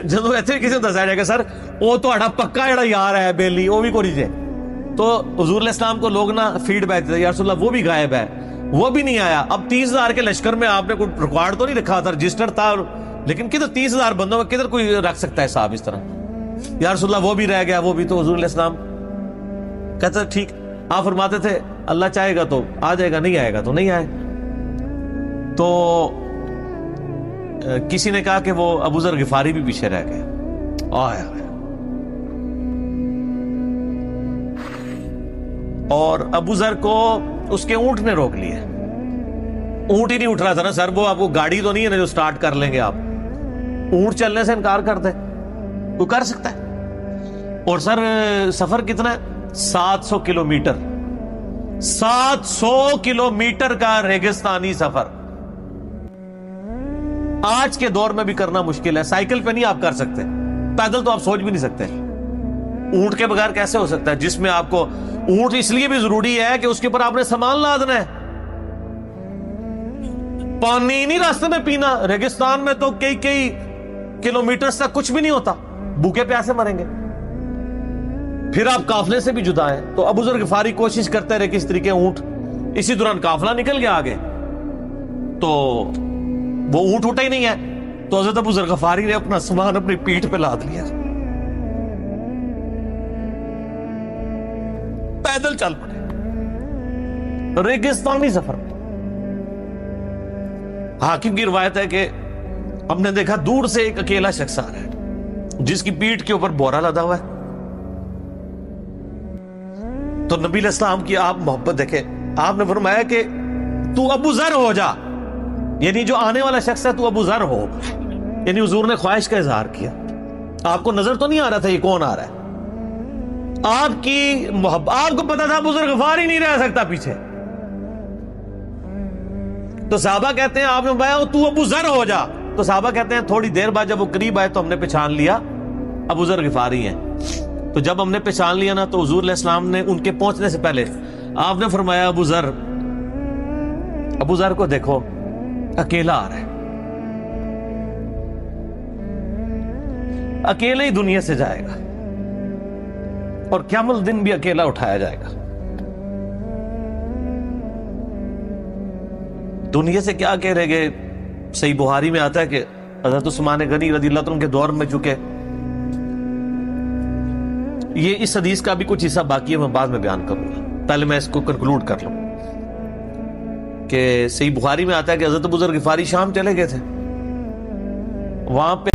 جدو ایتھے کسی دسیا جائے گا سر وہ تہاڈا پکا جڑا یار ہے بیلی وہ بھی کوئی جے، تو حضور علیہ السلام کو لوگ نا فیڈ بیک دیتے یا رسول اللہ وہ بھی غائب ہے، وہ بھی نہیں آیا۔ اب 30,000 کے لشکر میں آپ نے کوئی ریکارڈ تو نہیں رکھا تھا، رجسٹر تھا، لیکن کدھر 30,000 بندوں میں کدھر کوئی رکھ سکتا ہے صاحب اس طرح؟ یا رسول اللہ وہ بھی رہ گیا، وہ بھی۔ تو حضور علیہ السلام کہتے ہیں ٹھیک، آپ فرماتے تھے اللہ چاہے گا تو آ جائے گا، نہیں آئے گا تو نہیں آئے۔ تو کسی نے کہا کہ وہ ابو ذر غفاری بھی پیچھے رہ گئے، اور ابو ذر کو اس کے اونٹ نے روک لیا۔ اونٹ ہی نہیں اٹھ رہا تھا نا سر، وہ آپ کو گاڑی تو نہیں ہے نا جو سٹارٹ کر لیں گے آپ، اونٹ چلنے سے انکار کر دے، وہ کر سکتا ہے؟ اور سر سفر کتنا ہے؟ 700 کلومیٹر، 700 کلومیٹر کا ریگستانی سفر آج کے دور میں بھی کرنا مشکل ہے۔ سائیکل پہ نہیں آپ کر سکتے، پیدل تو آپ سوچ بھی نہیں سکتے، اونٹ کے بغیر کیسے ہو سکتا ہے؟ جس میں آپ کو اونٹ اس لیے بھی ضروری ہے کہ اس کے اوپر آپ نے سامان لادنا ہے، پانی نہیں راستے میں پینا۔ ریگستان میں تو کئی کلومیٹر تک کچھ بھی نہیں ہوتا، بھوکے پیاسے مریں گے، پھر آپ قافلے سے بھی جدا ہیں۔ تو ابو ذر غفاری کوشش کرتے رہے کس طریقے اونٹ، اسی دوران قافلہ نکل گیا آگے، تو وہ اونٹ اٹھا ہی نہیں ہے، تو حضرت ابو ذر غفاری نے اپنا سامان اپنی پیٹھ پہ لاد لیا، پیدل چل پڑے ریگستانی سفر میں۔ حاکم کی روایت ہے کہ ہم نے دیکھا دور سے ایک اکیلا شخص آ رہا ہے جس کی پیٹھ کے اوپر بورا لدا ہوا ہے۔ تو نبی علیہ السلام کی آپ محبت دیکھیں، آپ نے فرمایا کہ تو ابو ذر ہو جا، یعنی جو آنے والا شخص ہے تو ابو ذر ہو، یعنی حضور نے خواہش کا اظہار کیا۔ آپ کو نظر تو نہیں آ رہا تھا یہ کون آ رہا ہے، آپ کی محبت، آپ کو پتا تھا ابو ذر غفاری نہیں رہ سکتا پیچھے۔ تو صحابہ کہتے ہیں آپ نے فرمایا تو ابو ذر ہو جا، تو صحابہ کہتے ہیں تھوڑی دیر بعد جب وہ قریب آئے تو ہم نے پہچان لیا ابو ذر غفاری ہیں۔ تو جب ہم نے پہچان لیا نا تو حضور علیہ السلام نے ان کے پہنچنے سے پہلے آپ نے فرمایا ابو ذر کو دیکھو اکیلا آ رہا ہے، اکیلے ہی دنیا سے جائے گا اور قیامت دن بھی اکیلا اٹھایا جائے گا۔ دنیا سے کیا کہہ رہے گے؟ صحیح بخاری میں آتا ہے کہ حضرت عثمان غنی رضی اللہ عنہ کے دور میں چکے، یہ اس حدیث کا بھی کچھ حصہ باقی ہے، میں بعد میں بیان کروں گا، پہلے میں اس کو کنکلوڈ کر لوں کہ صحیح بخاری میں آتا ہے کہ حضرت ابو ذر غفاری شام چلے گئے تھے، وہاں پہ